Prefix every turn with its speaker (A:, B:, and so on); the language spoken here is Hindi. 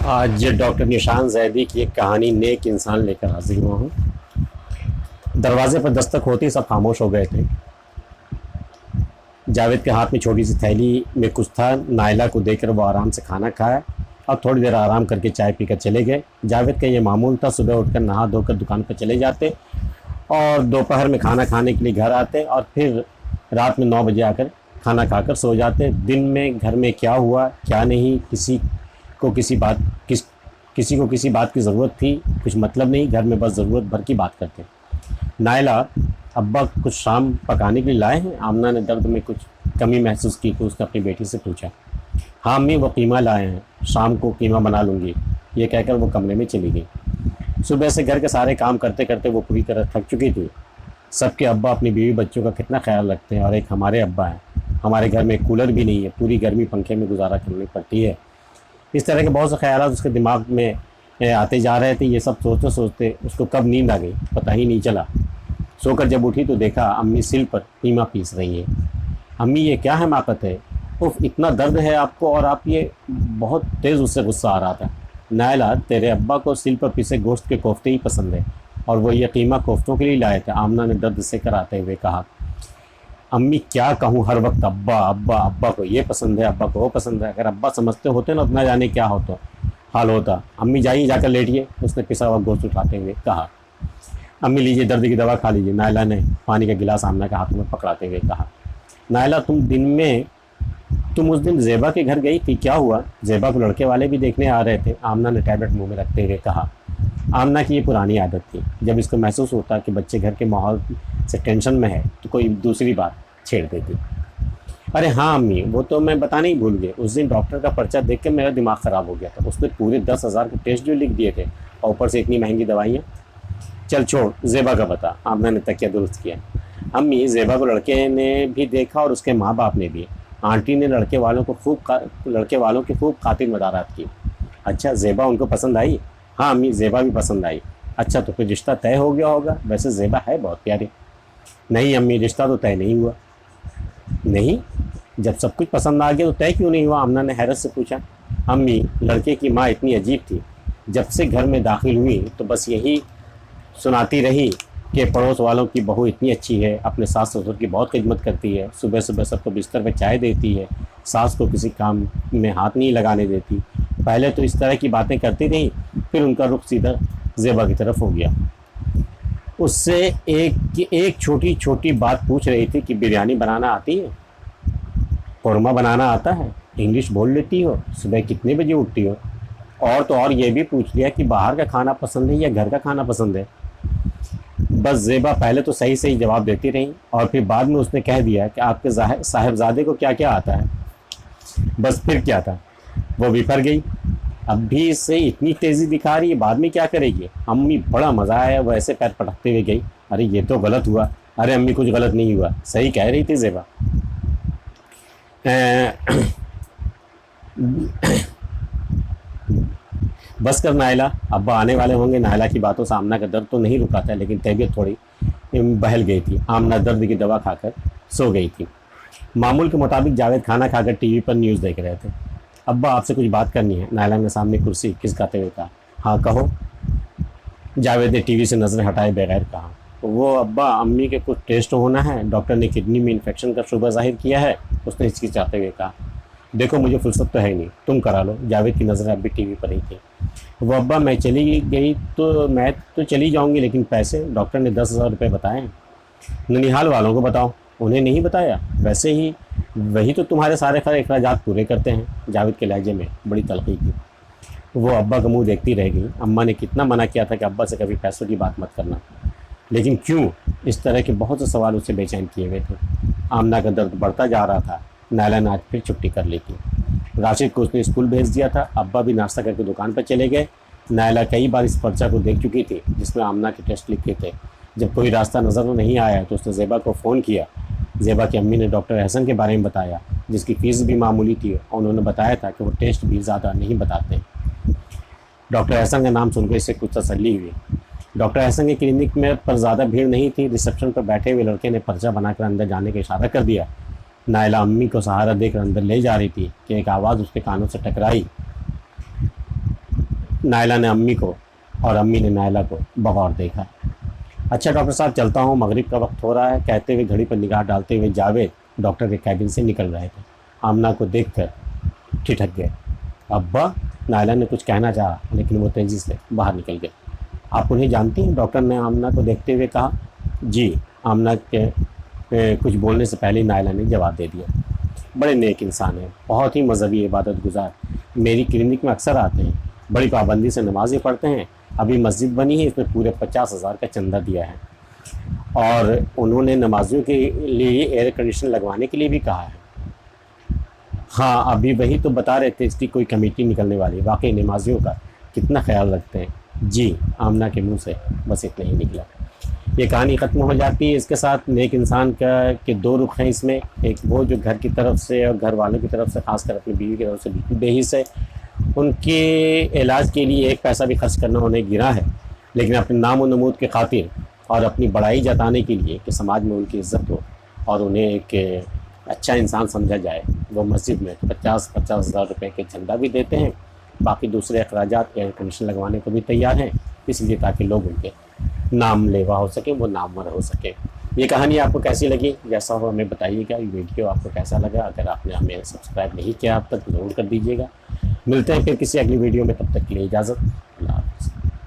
A: आज डॉक्टर निशान जैदी की एक कहानी नेक इंसान लेकर हाजिर हुआ हूँ। दरवाजे पर दस्तक होते ही सब खामोश हो गए थे। जावेद के हाथ में छोटी सी थैली में कुछ था। नायला को देखकर वो आराम से खाना खाया और थोड़ी देर आराम करके चाय पीकर चले गए। जावेद का ये मामूल था, सुबह उठकर नहा धोकर दुकान पर चले जाते और दोपहर में खाना खाने के लिए घर आते और फिर रात में 9 बजे आकर खाना खाकर सो जाते। दिन में घर में क्या हुआ क्या नहीं, को किसी बात किसी को किसी बात की ज़रूरत थी कुछ मतलब नहीं। घर में बस ज़रूरत भर की बात करते। नायला, अब्बा कुछ शाम पकाने के लिए लाए हैं? आमना ने दर्द में कुछ कमी महसूस की तो उसने अपनी बेटी से पूछा। हाँ अम्मी, वो कीमा लाए हैं, शाम को कीमा बना लूँगी, ये कहकर वो कमरे में चली गई। सुबह से घर के सारे काम करते करते वो पूरी तरह थक चुकी थी। सबके अब्बा अपनी बीवी बच्चों का कितना ख्याल रखते हैं और एक हमारे अब्बा हैं। हमारे घर में कूलर भी नहीं है, पूरी गर्मी पंखे में गुजारा करनी पड़ती है। इस तरह के बहुत से ख्याल उसके दिमाग में आते जा रहे थे। ये सब सोचते सोचते उसको कब नींद आ गई पता ही नहीं चला। सोकर जब उठी तो देखा अम्मी सिल पर कीमा पीस रही है। अम्मी ये क्या हमाकत है, उफ इतना दर्द है आपको और आप ये। बहुत तेज़ उससे गुस्सा आ रहा था। नायला, तेरे अब्बा को सिल पर पीसे गोश्त के कोफ्ते ही पसंद है और वो ये कीमा कोफ्तों के लिए लाए थे, आमना ने दर्द से कराते हुए कहा। अम्मी क्या कहूँ, हर वक्त अब्बा अब्बा, अब्बा को ये पसंद है, अब्बा को वो पसंद है। अगर अब्बा समझते होते ना ना जाने क्या होता हाल होता। अम्मी जाइए जाकर लेटिए, उसने पिसा हुआ गोश्त उठाते हुए कहा। अम्मी लीजिए दर्द की दवा खा लीजिए, नायला ने पानी का गिलास आमना के हाथ में पकड़ाते हुए कहा। नायला, तुम उस दिन ज़ेबा के घर गई थी, क्या हुआ? ज़ेबा को लड़के वाले भी देखने आ रहे थे, आमना ने टैबलेट मुंह में रखते हुए कहा। आमना की ये पुरानी आदत थी, जब इसको महसूस होता कि बच्चे घर के माहौल से टेंशन में है तो कोई दूसरी बात छेड़ देती। अरे हाँ अम्मी, वो तो मैं बताना ही भूल गई। उस दिन डॉक्टर का पर्चा देख के मेरा दिमाग ख़राब हो गया था। उसने पूरे 10,000 के टेस्ट जो लिख दिए थे और ऊपर से इतनी महंगी दवाइयाँ। चल छोड़, ज़ेबा का बता, आमना ने तकिया दुरुस्त किया। अम्मी, ज़ेबा को लड़के ने भी देखा और उसके माँ बाप ने भी। आंटी ने लड़के वालों की खूब खातिर मदारात की। अच्छा, ज़ेबा उनको पसंद आई? हाँ अम्मी, ज़ेबा भी पसंद आई। अच्छा, तो फिर रिश्ता तय हो गया होगा। वैसे ज़ेबा है बहुत प्यारी। नहीं अम्मी, रिश्ता तो तय नहीं हुआ। नहीं? जब सब कुछ पसंद आ गया तो तय क्यों नहीं हुआ? आमना ने हैरत से पूछा। अम्मी, लड़के की माँ इतनी अजीब थी, जब से घर में दाखिल हुई तो बस यही सुनाती रही कि पड़ोस वालों की बहू इतनी अच्छी है, अपने सास ससुर की बहुत खिदमत करती है, सुबह सुबह सबको बिस्तर पर चाय देती है, सास को किसी काम में हाथ नहीं लगाने देती। पहले तो इस तरह की बातें करती रही, फिर उनका रुख सीधा ज़ेबा की तरफ हो गया। उससे एक छोटी छोटी बात पूछ रही थी कि बिरयानी बनाना आती है, कौरमा बनाना आता है, इंग्लिश बोल लेती हो, सुबह कितने बजे उठती हो, और तो और ये भी पूछ लिया कि बाहर का खाना पसंद है या घर का खाना पसंद है। बस ज़ेबा पहले तो सही सही जवाब देती रही और फिर बाद में उसने कह दिया कि आपके साहिबजादे को क्या क्या आता है। बस फिर क्या था, वो बिफर गई। अब भी इससे इतनी तेज़ी दिखा रही है, बाद में क्या करेगी? अम्मी, बड़ा मज़ा आया। वो ऐसे पैर पटकते हुए गई। अरे ये तो गलत हुआ। अरे अम्मी, कुछ गलत नहीं हुआ, सही कह रही थी ज़ेबा। बस कर नायला, अब्बा आने वाले होंगे। नायला की बातों से आमना का दर्द तो नहीं रुका था, लेकिन तबीयत थोड़ी बहल गई थी। आमना दर्द की दवा खाकर सो गई थी। मामूल के मुताबिक जावेद खाना खाकर टीवी पर न्यूज़ देख रहे थे। अब्बा, आपसे कुछ बात करनी है, नायला ने सामने कुर्सी खिसकाते हुए कहा। हाँ कहो, जावेद ने टीवी से नज़र हटाए बगैर कहा। वो अब्बा, अम्मी के कुछ टेस्ट होना है, डॉक्टर ने किडनी में इन्फेक्शन का शुबा जाहिर किया है, उसने हिचकिचाते हुए कहा। देखो मुझे फुर्सत तो है नहीं, तुम करा लो। जावेद की नज़र अब भी टीवी पर ही थी। वो अब्बा, मैं तो चली जाऊंगी, लेकिन पैसे? डॉक्टर ने 10,000 रुपये बताए हैं। ननिहाल वालों को बताओ। उन्हें नहीं बताया? वैसे ही वही तो तुम्हारे सारे अखराजात पूरे करते हैं। जावेद के लहजे में बड़ी तलखी थी। वो अब्बा का मुंह देखती रह गई। अम्मा ने कितना मना किया था कि अब्बा से कभी पैसों की बात मत करना, लेकिन क्यों? इस तरह के बहुत से सवाल उससे बेचैन किए हुए थे। आमना का दर्द बढ़ता जा रहा था। नायला ने आज फिर छुट्टी कर ली थी। राशिद को उसने स्कूल भेज दिया था। अब्बा भी नाश्ता करके दुकान पर चले गए। नायला कई बार इस पर्चा को देख चुकी थी जिसमें आमना के टेस्ट लिखे थे। जब कोई रास्ता नज़र नहीं आया तो उसने ज़ेबा को फ़ोन किया। ज़ेबा की अम्मी ने डॉक्टर एहसन के बारे में बताया, जिसकी फ़ीस भी मामूली थी, और उन्होंने बताया था कि वो टेस्ट भी ज़्यादा नहीं बताते। डॉक्टर एहसन का नाम सुनकर इससे कुछ तसल्ली हुई। डॉक्टर एहसन के क्लिनिक में पर ज़्यादा भीड़ नहीं थी। रिसेप्शन पर बैठे हुए लड़के ने पर्चा बनाकर अंदर जाने का इशारा कर दिया। नायला अम्मी को सहारा देकर अंदर ले जा रही थी कि एक आवाज़ उसके कानों से टकराई। नायला ने अम्मी को और अम्मी ने नायला को बगौर देखा। अच्छा डॉक्टर साहब चलता हूँ, मगरिब का वक्त हो रहा है, कहते हुए घड़ी पर निगाह डालते हुए जावेद डॉक्टर के कैबिन से निकल रहे थे। आमना को देखकर ठिठक गए। अब्बा, नायला ने कुछ कहना चाहा लेकिन वो तेज़ी से बाहर निकल गए। आप उन्हें जानती हैं? डॉक्टर ने आमना को देखते हुए कहा। जी, आमना के कुछ बोलने से पहले नायला ने जवाब दे दिया। बड़े नेक इंसान हैं, बहुत ही मजहबी इबादत गुजार, मेरी क्लिनिक में अक्सर आते हैं, बड़ी पाबंदी से नमाज़ें पढ़ते हैं। अभी मस्जिद बनी है, इसमें पूरे 50,000 का चंदा दिया है और उन्होंने नमाजियों के लिए एयर कंडीशन लगवाने के लिए भी कहा है। हाँ, अभी वही तो बता रहे थे, इसकी कोई कमेटी निकलने वाली। वाकई नमाजियों का कितना ख्याल रखते हैं। जी, आमना के मुंह से बस इतना ही निकला। ये कहानी ख़त्म हो जाती है इसके साथ। नेक इंसान का के दो रुख हैं इसमें, एक वो जो घर की तरफ से और घर वालों की तरफ से, खासकर अपनी बीवी की तरफ से बिल्कुल बेहिस है, उनके इलाज के लिए एक पैसा भी खर्च करना उन्हें गिरा है, लेकिन अपने नाम और नमूद की खातिर और अपनी बड़ाई जताने के लिए कि समाज में उनकी इज़्ज़त हो और उन्हें एक अच्छा इंसान समझा जाए, वो मस्जिद में 50,000 रुपये के चंदा भी देते हैं। बाकी दूसरे अखराजात एयर कंडीशन लगवाने को भी तैयार हैं, इसलिए ताकि लोग उनके नाम लेवा हो सके, वो नामवर हो सके। ये कहानी आपको कैसी लगी? जैसा हो हमें बताइएगा। ये वीडियो आपको कैसा लगा? अगर आपने हमें सब्सक्राइब नहीं किया अब तक, ज़रूर कर दीजिएगा। मिलते हैं फिर किसी अगली वीडियो में, तब तक के लिए इजाज़त।